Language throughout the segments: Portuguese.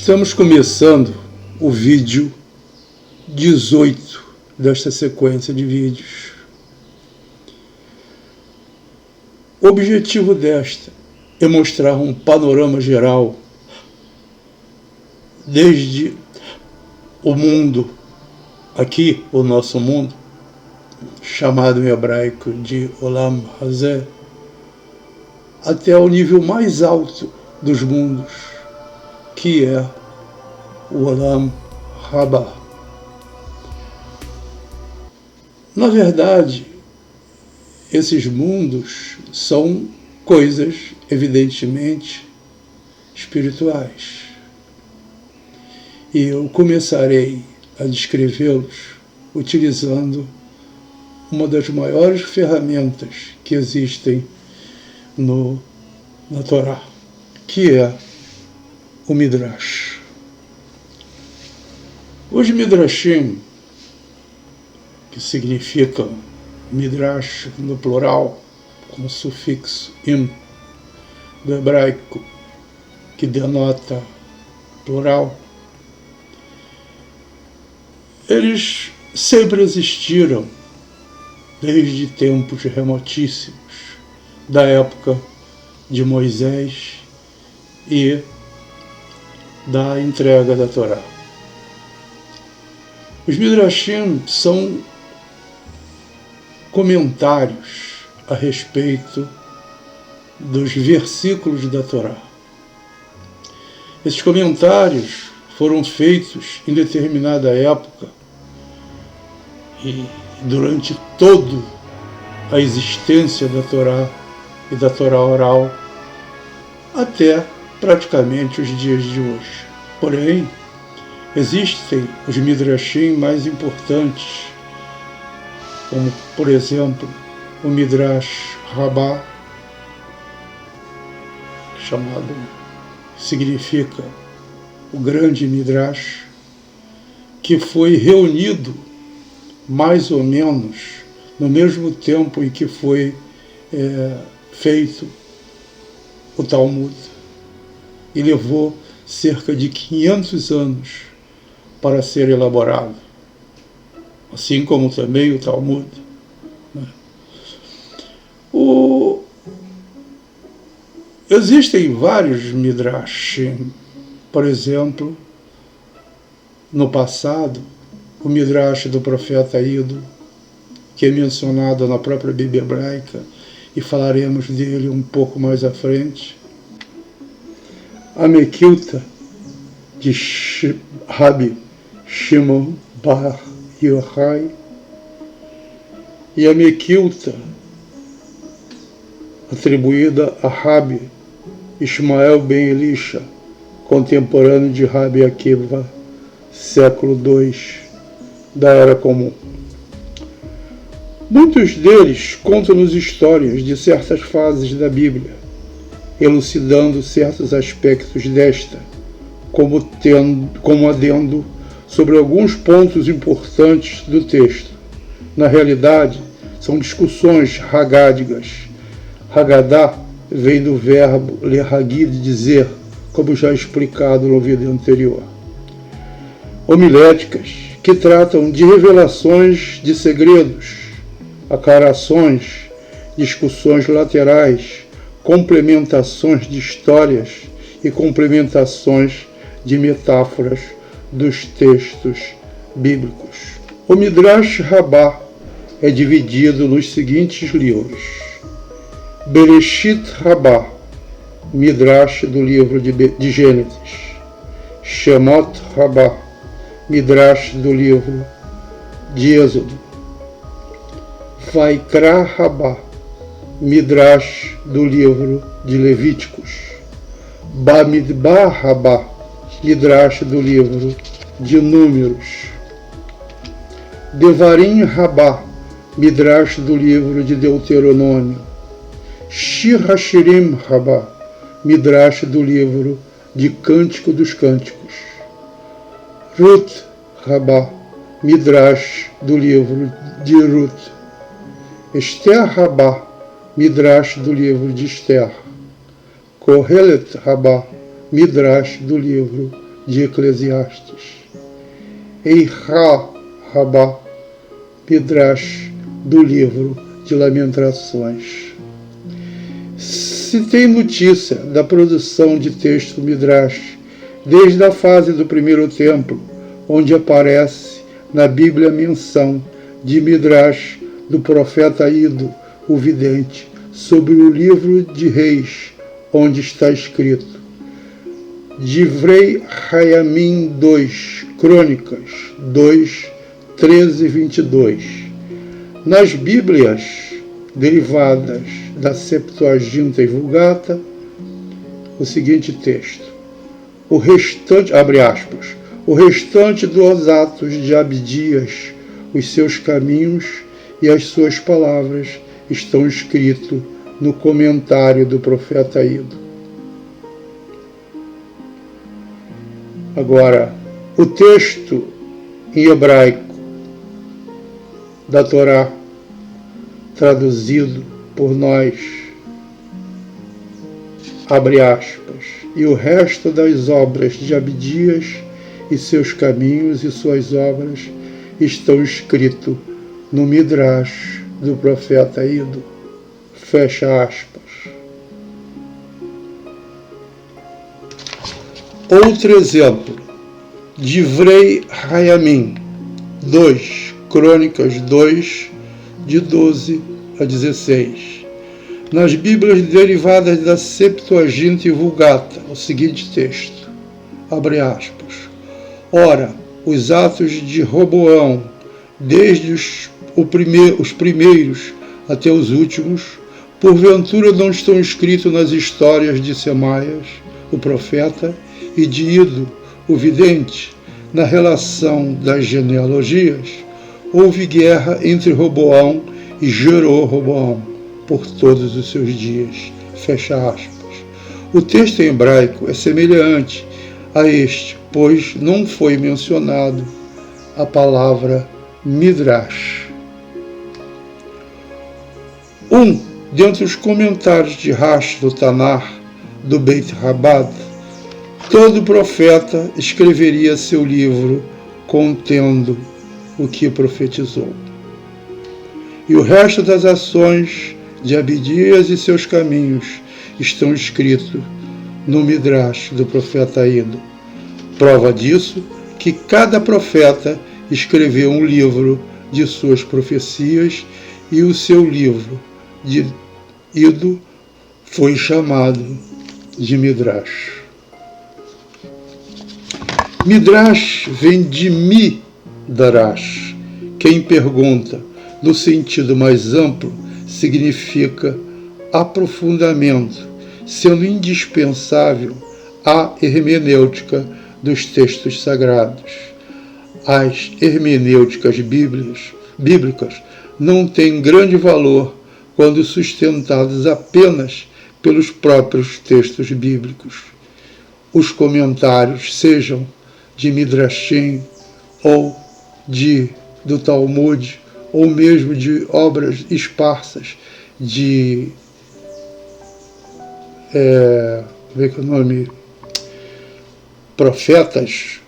Estamos começando o vídeo 18 desta sequência de vídeos. O objetivo desta é mostrar um panorama geral desde o mundo, aqui o nosso mundo, chamado em hebraico de Olam Hazé, até o nível mais alto dos mundos, que é o Olam Rabá. Na verdade, esses mundos são coisas, evidentemente, espirituais. E eu começarei a descrevê-los utilizando uma das maiores ferramentas que existem na Torá, que é o Midrash. Os Midrashim, que significa Midrash no plural, com o sufixo im, do hebraico, que denota plural, eles sempre existiram desde tempos remotíssimos, da época de Moisés e da entrega da Torá. Os Midrashim são comentários a respeito dos versículos da Torá. Esses comentários foram feitos em determinada época e durante toda a existência da Torá e da Torá oral até praticamente os dias de hoje. Porém, existem os Midrashim mais importantes, como, por exemplo, o Midrash Rabá, significa o grande Midrash, que foi reunido mais ou menos no mesmo tempo em que foi feito o Talmud, e levou cerca de 500 anos para ser elaborado, assim como também o Talmud. Existem vários Midrashim. Por exemplo, no passado, o Midrash do profeta Ido, que é mencionado na própria Bíblia hebraica, e falaremos dele um pouco mais à frente. A Mekilta de Rabi Shimon bar Yochai e a Mekilta atribuída a Rabi Ishmael ben Elisha, contemporâneo de Rabi Akiva, século II da Era Comum. Muitos deles contam-nos histórias de certas fases da Bíblia, elucidando certos aspectos desta, como adendo sobre alguns pontos importantes do texto. Na realidade, são discussões haggádicas. Haggadah vem do verbo lehagid, dizer, como já explicado no vídeo anterior. Homiléticas, que tratam de revelações de segredos, aclarações, discussões laterais, complementações de histórias e complementações de metáforas dos textos bíblicos. O Midrash Rabá é dividido nos seguintes livros: Bereshit Rabá, Midrash do livro de Gênesis; Shemot Rabá, Midrash do livro de Êxodo; Vaikra Rabá, Midrash do livro de Levíticos; Bamidbar Rabá, Midrash do livro de Números; Devarim Rabá, Midrash do livro de Deuteronômio; Shir Hashirim Rabá, Midrash do livro de Cântico dos Cânticos; Ruth Rabá, Midrash do livro de Ruth; Esther Rabá, Midrash do livro de Esther; Kohelet Rabá, Midrash do livro de Eclesiastes. Eirá Rabá, Midrash, do livro de Lamentações. Se tem notícia da produção de texto Midrash desde a fase do primeiro templo, onde aparece na Bíblia a menção de Midrash do profeta Ido, o vidente, sobre o livro de Reis, onde está escrito Divrei Hayamim 2, Crônicas 2, 13 e 22. Nas Bíblias derivadas da Septuaginta e Vulgata, o seguinte texto: o restante, abre aspas, o restante dos atos de Abdias, os seus caminhos e as suas palavras estão escritos no comentário do profeta Ido. Agora, o texto em hebraico da Torá, traduzido por nós, abre aspas, e o resto das obras de Abdias e seus caminhos e suas obras estão escritos no Midrash do profeta Ido, fecha aspas. Outro exemplo, Divrei Hayamim 2, Crônicas 2, de 12 a 16. Nas Bíblias derivadas da Septuaginta e Vulgata, o seguinte texto, abre aspas, ora, os atos de Roboão, desde os primeiros até os últimos, porventura não estão escritos nas histórias de Semaias, o profeta, e de Ido, o vidente. Na relação das genealogias, houve guerra entre Roboão e Jeroboão por todos os seus dias. Fecha aspas. O texto em hebraico é semelhante a este, pois não foi mencionado a palavra Midrash. Dentre os comentários de Rashi do Tanar, do Beit Rabad, todo profeta escreveria seu livro contendo o que profetizou. E o resto das ações de Abdias e seus caminhos estão escritos no Midrash do profeta Ido. Prova disso que cada profeta escreveu um livro de suas profecias e o seu livro de Ido foi chamado de Midrash. Midrash vem de Midarash. Quem pergunta no sentido mais amplo significa aprofundamento, sendo indispensável a hermenêutica dos textos sagrados. As hermenêuticas bíblicas não têm grande valor quando sustentadas apenas pelos próprios textos bíblicos. Os comentários, sejam de Midrashim ou do Talmud, ou mesmo de obras esparsas de profetas,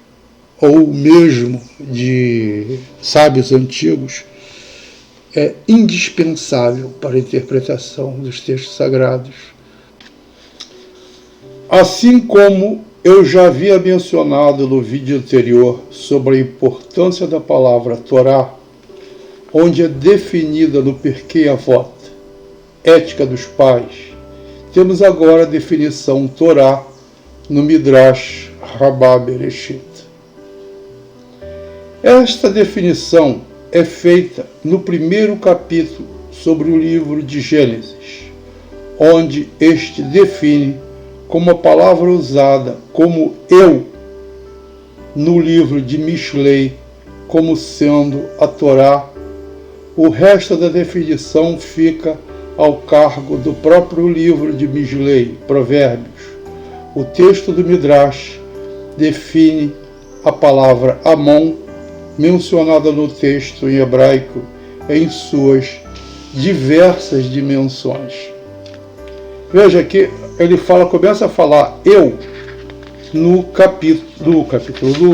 ou mesmo de sábios antigos, é indispensável para a interpretação dos textos sagrados. Assim como eu já havia mencionado no vídeo anterior sobre a importância da palavra Torá, onde é definida no Pirkei Avot, ética dos pais, temos agora a definição Torá no Midrash Rabbah Bereshit. Esta definição é feita no primeiro capítulo sobre o livro de Gênesis, onde este define como a palavra usada como eu no livro de Mishlei como sendo a Torá. O resto da definição fica ao cargo do próprio livro de Mishlei, Provérbios. O texto do Midrash define a palavra Amon, mencionada no texto em hebraico, em suas diversas dimensões. Veja que ele começa a falar eu, no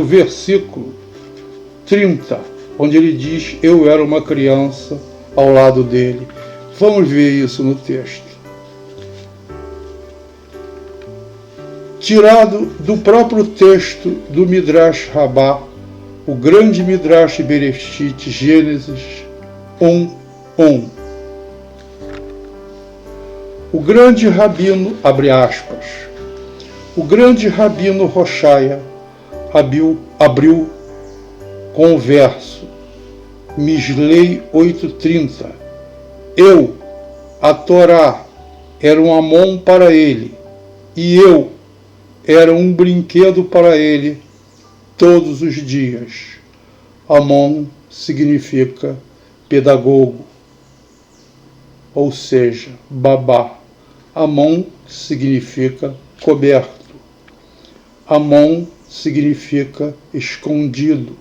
versículo 30, onde ele diz: eu era uma criança ao lado dele. Vamos ver isso no texto. Tirado do próprio texto do Midrash Rabbah, o grande Midrash Bereshit, Gênesis 1:1. O grande rabino, abre aspas, o grande rabino Roshaya abriu com o verso Mislei 8:30. Eu, a Torá, era um Amon para ele, e eu era um brinquedo para ele todos os dias. Amon significa pedagogo, ou seja, babá. Amon significa coberto. Amon significa escondido.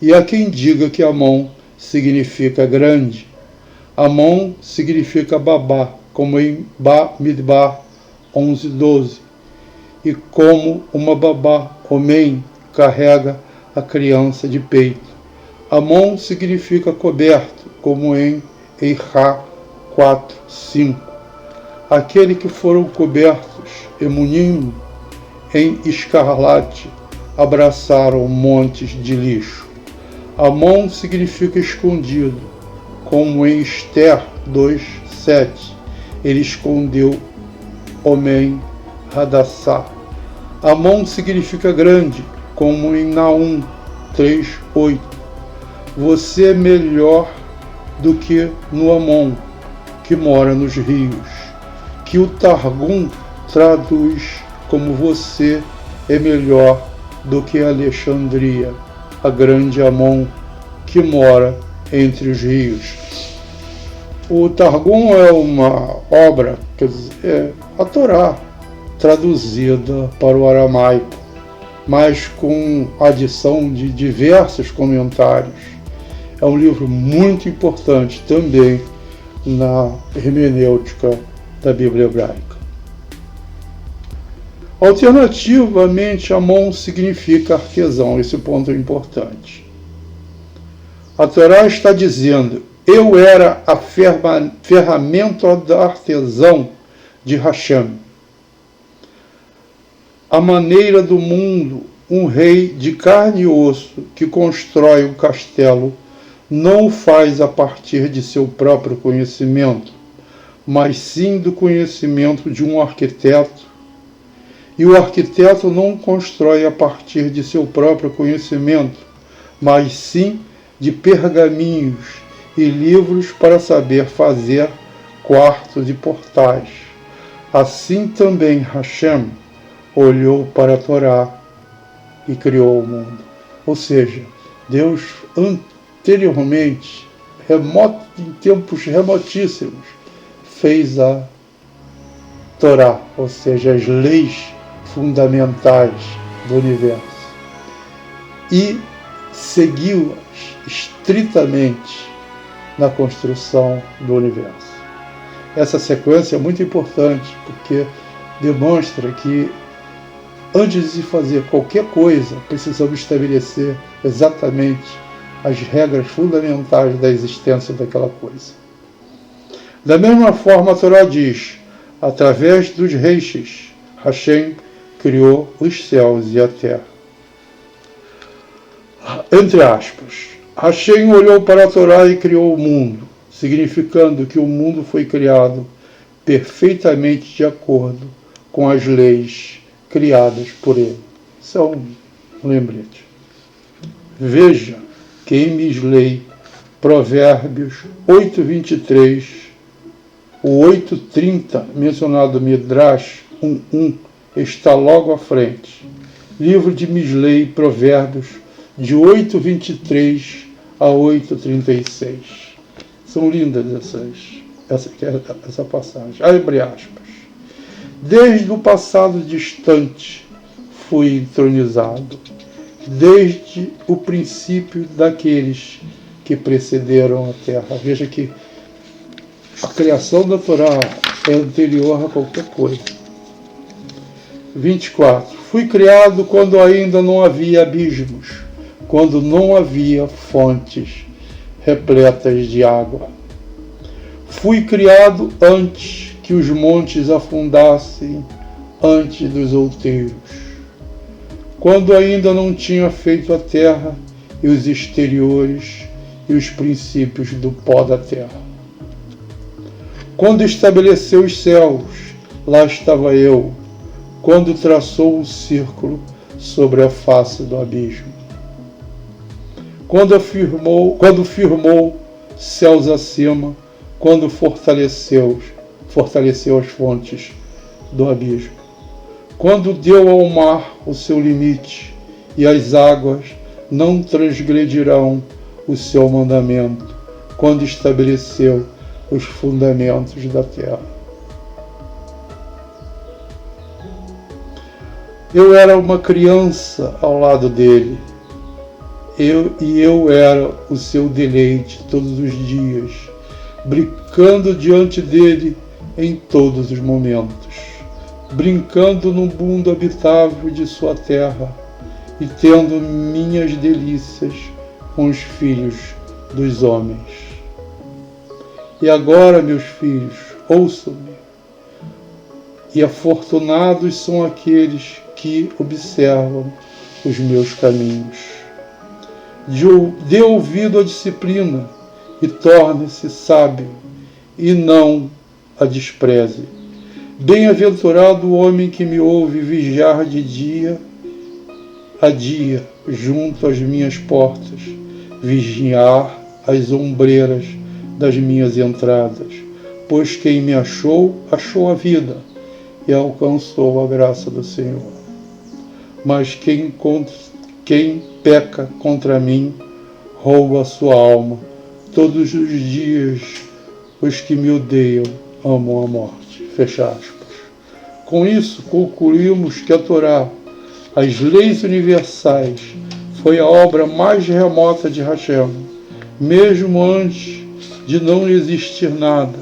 E há quem diga que Amon significa grande. Amon significa babá, como em Bamidbar 11:12. E como uma babá, homem, carrega a criança de peito. Amon significa coberto, como em Eirá 4:5. Aquele que foram cobertos, Emunim, em escarlate, abraçaram montes de lixo. Amon significa escondido, como em Esther 2:7. Ele escondeu homem Hadassah. Amon significa grande, como em Naum 3:8. Você é melhor do que no Amon, que mora nos rios, que o Targum traduz como você é melhor do que Alexandria, a grande Amon, que mora entre os rios. O Targum é uma obra, quer dizer, a Torá, traduzida para o aramaico, mas com adição de diversos comentários. É um livro muito importante também na hermenêutica da Bíblia hebraica. Alternativamente, Amon significa artesão, esse ponto é importante. A Torá está dizendo: eu era a ferramenta do artesão de Hashem. A maneira do mundo, um rei de carne e osso que constrói um castelo não o faz a partir de seu próprio conhecimento, mas sim do conhecimento de um arquiteto. E o arquiteto não constrói a partir de seu próprio conhecimento, mas sim de pergaminhos e livros para saber fazer quartos e portais. Assim também Hashem olhou para a Torá e criou o mundo. Ou seja, Deus anteriormente, em tempos remotíssimos, fez a Torá, ou seja, as leis fundamentais do universo, e seguiu-as estritamente na construção do universo. Essa sequência é muito importante porque demonstra que antes de fazer qualquer coisa, precisamos estabelecer exatamente as regras fundamentais da existência daquela coisa. Da mesma forma, a Torá diz: através dos reis, Hashem criou os céus e a terra. Entre aspas, Hashem olhou para a Torá e criou o mundo, significando que o mundo foi criado perfeitamente de acordo com as leis criadas por ele. Isso é um lembrete. Veja que em Mislei, Provérbios 8:23, o 8:30, mencionado no Midrash 1:1, está logo à frente. Livro de Mislei, Provérbios, de 8:23 a 8:36. São lindas essa passagem. Abre aspas. Desde o passado distante fui entronizado, desde o princípio daqueles que precederam a terra. Veja que a criação da Torá é anterior a qualquer coisa. 24. Fui criado quando ainda não havia abismos, quando não havia fontes repletas de água. Fui criado antes que os montes afundassem, antes dos outeiros, quando ainda não tinha feito a terra e os exteriores e os princípios do pó da terra. Quando estabeleceu os céus, lá estava eu, quando traçou um círculo sobre a face do abismo. Quando firmou céus acima, quando fortaleceu as fontes do abismo. Quando deu ao mar o seu limite, e as águas não transgredirão o seu mandamento, quando estabeleceu os fundamentos da terra. Eu era uma criança ao lado dele, eu era o seu deleite todos os dias, brincando diante dele em todos os momentos, brincando no mundo habitável de sua terra e tendo minhas delícias com os filhos dos homens. E agora, meus filhos, ouçam-me, e afortunados são aqueles que observam os meus caminhos. Dê ouvido à disciplina e torne-se sábio, e não a despreze. Bem-aventurado o homem que me ouve vigiar de dia a dia junto às minhas portas, vigiar as ombreiras das minhas entradas, pois quem me achou, achou a vida e alcançou a graça do Senhor. Mas quem peca contra mim, rouba a sua alma. Todos os dias os que me odeiam amam a morte. Fecha aspas. Com isso, concluímos que a Torá, as leis universais, foi a obra mais remota de Hashem. Mesmo antes de não existir nada,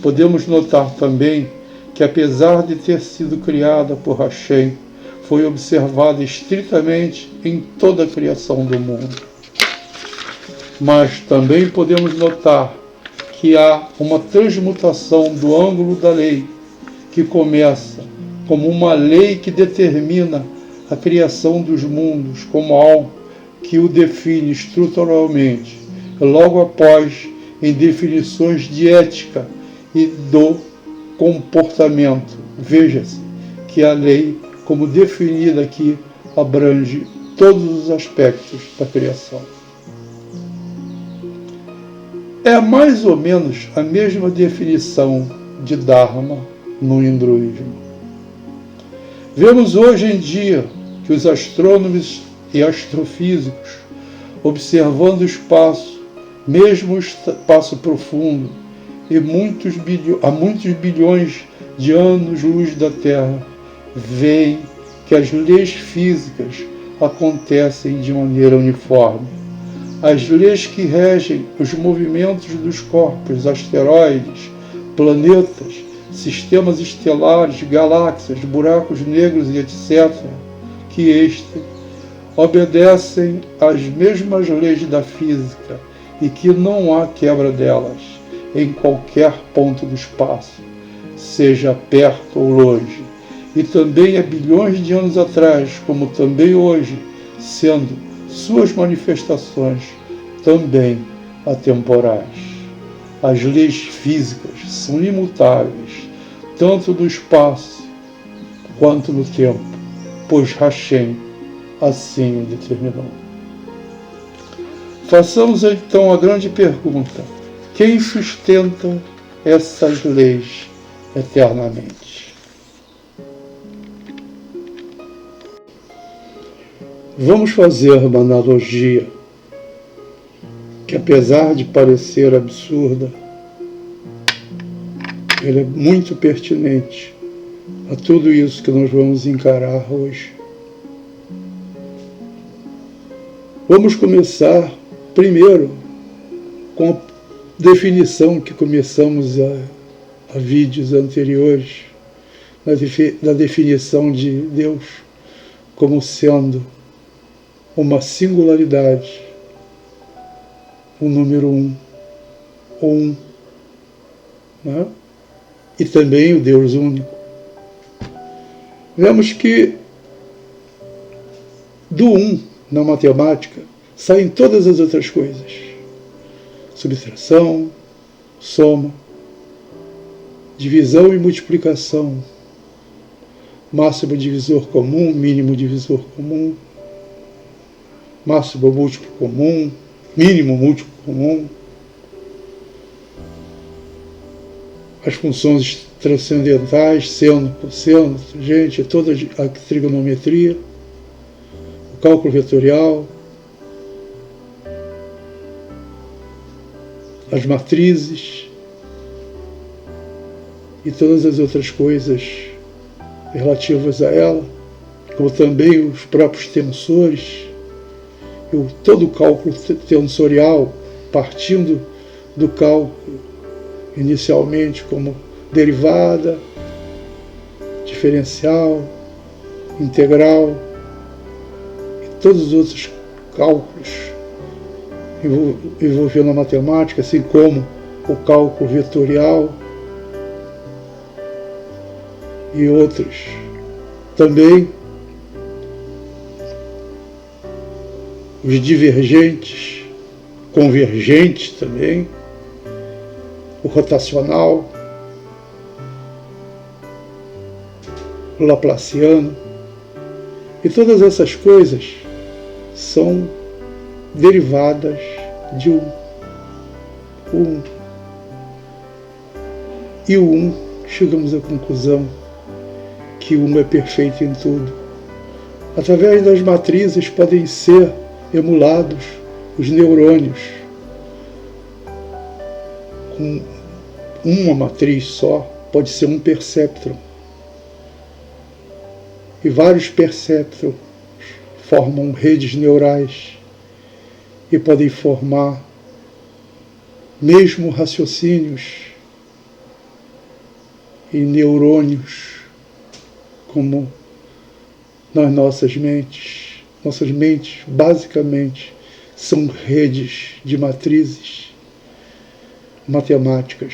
podemos notar também que, apesar de ter sido criada por Hashem, foi observada estritamente em toda a criação do mundo. Mas também podemos notar que há uma transmutação do ângulo da lei, que começa como uma lei que determina a criação dos mundos como algo que o define estruturalmente, e logo após em definições de ética e do comportamento. Veja-se que a lei, como definida aqui, abrange todos os aspectos da criação. É mais ou menos a mesma definição de Dharma no hinduísmo. Vemos hoje em dia que os astrônomos e astrofísicos, observando o espaço, mesmo o espaço profundo, e há muitos bilhões de anos-luz da Terra, veem que as leis físicas acontecem de maneira uniforme. As leis que regem os movimentos dos corpos, asteroides, planetas, sistemas estelares, galáxias, buracos negros e etc., que obedecem às mesmas leis da física e que não há quebra delas em qualquer ponto do espaço, seja perto ou longe, e também há bilhões de anos atrás, como também hoje, sendo suas manifestações também atemporais. As leis físicas são imutáveis, tanto no espaço quanto no tempo, pois Hashem assim o determinou. Façamos então a grande pergunta: quem sustenta essas leis eternamente? Vamos fazer uma analogia que, apesar de parecer absurda, ela é muito pertinente a tudo isso que nós vamos encarar hoje. Vamos começar primeiro com a definição que começamos a vídeos anteriores, na definição de Deus como sendo uma singularidade, o número um, né? E também o Deus único. Vemos que do na matemática saem todas as outras coisas: subtração, soma, divisão e multiplicação, máximo divisor comum, mínimo divisor comum, máximo múltiplo comum, mínimo múltiplo comum, as funções transcendentais, seno, cosseno, tangente, toda a trigonometria, o cálculo vetorial, as matrizes e todas as outras coisas relativas a ela, como também os próprios tensores, todo o cálculo tensorial, partindo do cálculo inicialmente como derivada, diferencial, integral, e todos os outros cálculos envolvendo a matemática, assim como o cálculo vetorial e outros. Também os divergentes, convergentes também, o rotacional, o laplaciano, e todas essas coisas são derivadas de um. E o chegamos à conclusão que é perfeito em tudo. Através das matrizes podem ser emulados os neurônios. Com uma matriz só, pode ser um perceptron. E vários perceptrons formam redes neurais e podem formar mesmo raciocínios e neurônios, como nas nossas mentes. Nossas mentes, basicamente, são redes de matrizes matemáticas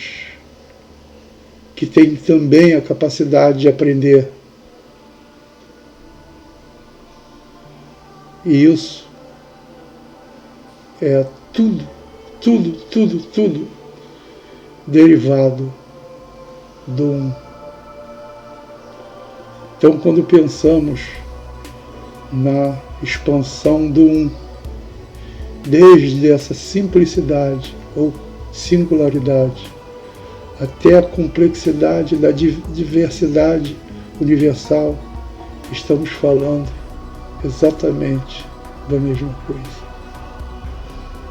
que têm também a capacidade de aprender. E isso é tudo derivado do Então, quando pensamos na expansão do desde essa simplicidade ou singularidade até a complexidade da diversidade universal, estamos falando exatamente da mesma coisa.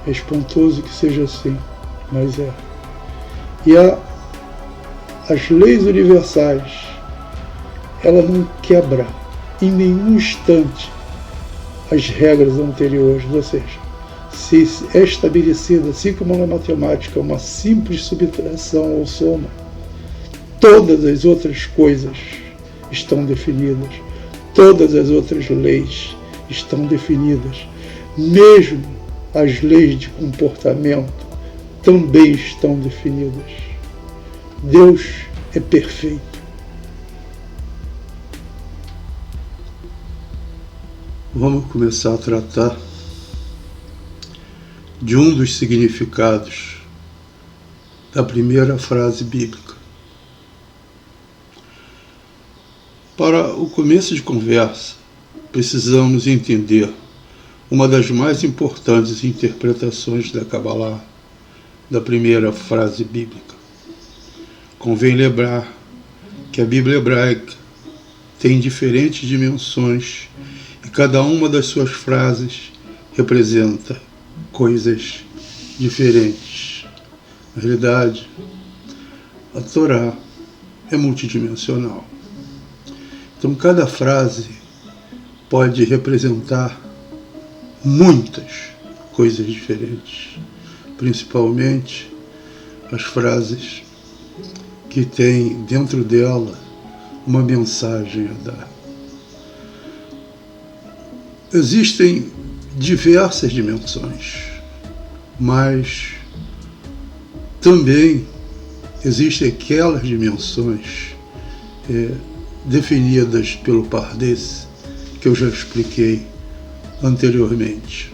É espantoso que seja assim, mas é. E as leis universais, ela não quebra em nenhum instante as regras anteriores, ou seja, se é estabelecida, assim como na matemática, uma simples subtração ou soma, todas as outras coisas estão definidas, todas as outras leis estão definidas, mesmo as leis de comportamento também estão definidas. Deus é perfeito. Vamos começar a tratar de um dos significados da primeira frase bíblica. Para o começo de conversa, precisamos entender uma das mais importantes interpretações da Kabbalah, da primeira frase bíblica. Convém lembrar que a Bíblia hebraica tem diferentes dimensões e cada uma das suas frases representa coisas diferentes. Na realidade, a Torá é multidimensional. Então, cada frase pode representar muitas coisas diferentes, principalmente as frases que têm dentro dela uma mensagem a dar. Existem diversas dimensões, mas também existem aquelas dimensões definidas pelo Pardes, que eu já expliquei anteriormente.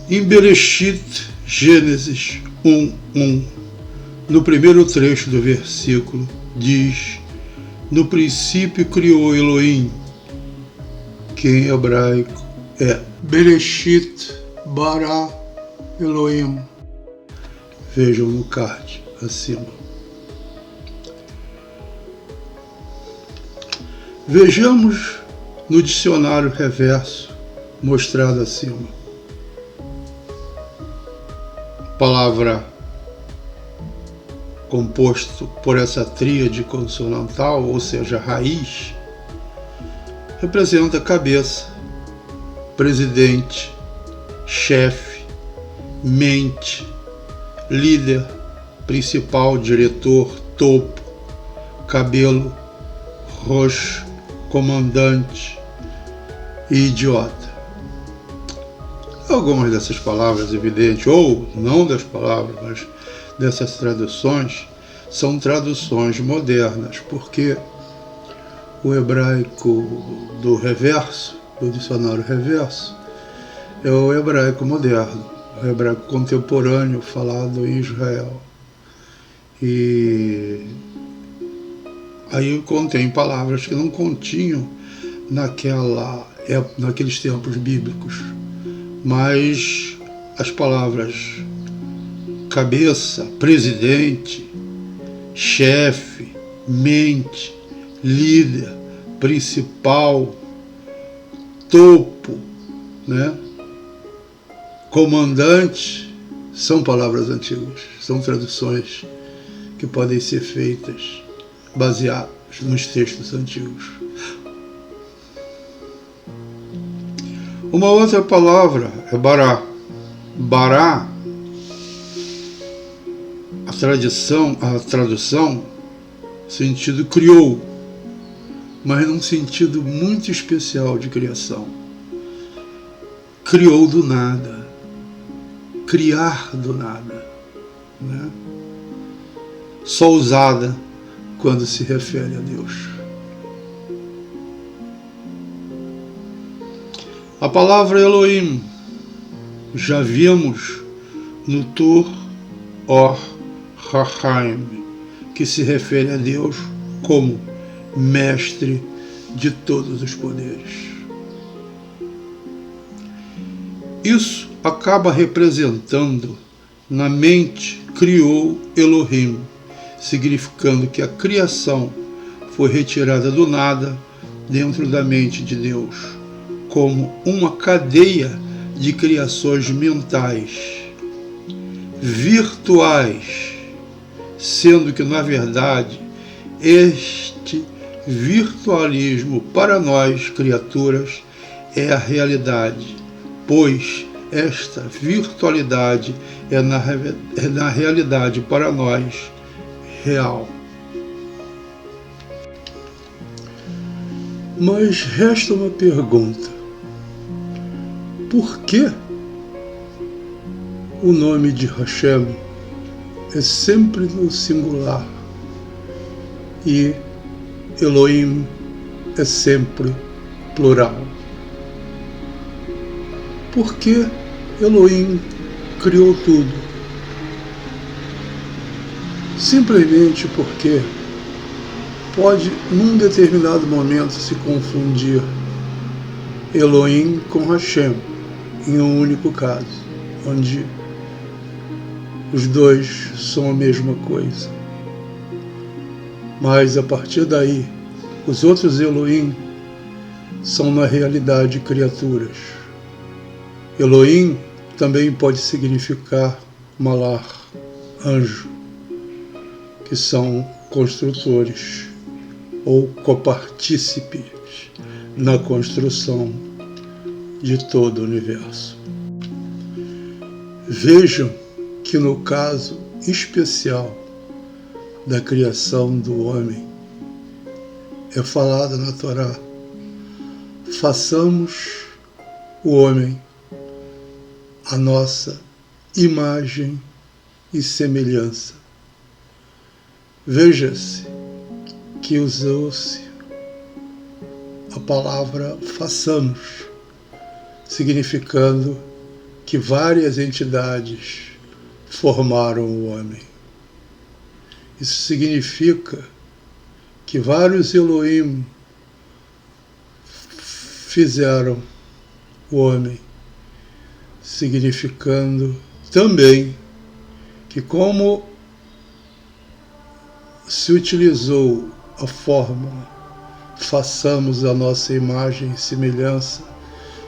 Em Bereshit, Gênesis 1:1, no primeiro trecho do versículo, diz: no princípio criou Elohim, que em hebraico é Bereshit bara Elohim. Vejam no card acima. Vejamos no dicionário reverso mostrado acima. Palavra composto por essa tríade consonantal, ou seja, raiz, representa cabeça, presidente, chefe, mente, líder, principal, diretor, topo, cabelo, roxo, comandante e idiota. Algumas dessas palavras, evidente, ou não das palavras, mas dessas traduções, são traduções modernas, porque o hebraico do reverso, do dicionário reverso, é o hebraico moderno, o hebraico contemporâneo falado em Israel. E aí contém palavras que não continham naqueles tempos bíblicos, mas as palavras cabeça, presidente, chefe, mente, líder, principal, topo, né? Comandante, são palavras antigas, são traduções que podem ser feitas baseadas nos textos antigos. Uma outra palavra é bará. Bará, a tradução, sentido criou, mas num sentido muito especial de criação. Criou do nada, criar do nada, né? Só usada quando se refere a Deus. A palavra Elohim já vimos no Tur Or Hachaim, que se refere a Deus como mestre de todos os poderes. Isso acaba representando na mente criou Elohim, significando que a criação foi retirada do nada dentro da mente de Deus, como uma cadeia de criações mentais, virtuais, sendo que, na verdade, este virtualismo para nós, criaturas, é a realidade, pois esta virtualidade é na realidade para nós real. Mas resta uma pergunta: por que o nome de Hashem é sempre no singular e Elohim é sempre plural? Por que Elohim criou tudo? Simplesmente porque pode, num determinado momento, se confundir Elohim com Hashem em um único caso, onde os dois são a mesma coisa. Mas, a partir daí, os outros Elohim são, na realidade, criaturas. Elohim também pode significar Malar, anjo, que são construtores ou copartícipes na construção de todo o universo. Vejam que, no caso especial, da criação do homem. É falado na Torá: façamos o homem a nossa imagem e semelhança. Veja-se que usou-se a palavra façamos, significando que várias entidades formaram o homem. Isso significa que vários Elohim fizeram o homem, significando também que, como se utilizou a fórmula façamos a nossa imagem e semelhança,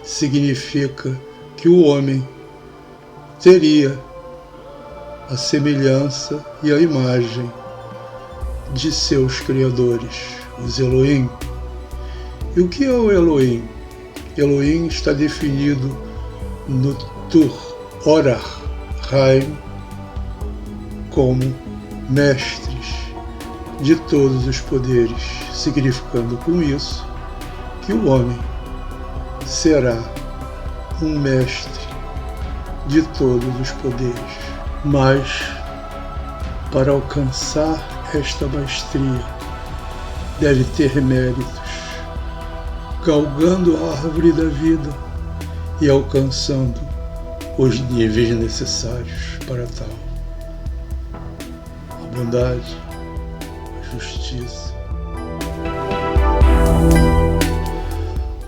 significa que o homem teria a semelhança e a imagem de seus criadores, os Elohim. E o que é o Elohim? Elohim está definido no Tur Orar Haim como mestres de todos os poderes, significando com isso que o homem será um mestre de todos os poderes. Mas, para alcançar esta maestria, deve ter méritos, galgando a árvore da vida e alcançando os níveis necessários para tal. A bondade, a justiça.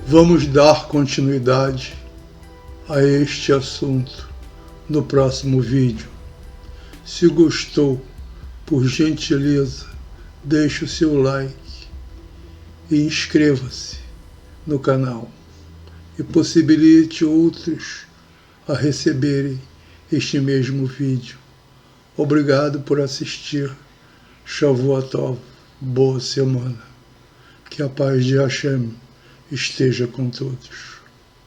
Vamos dar continuidade a este assunto no próximo vídeo. Se gostou, por gentileza, deixe o seu like e inscreva-se no canal e possibilite outros a receberem este mesmo vídeo. Obrigado por assistir. Shavua Tov. Boa semana. Que a paz de Hashem esteja com todos.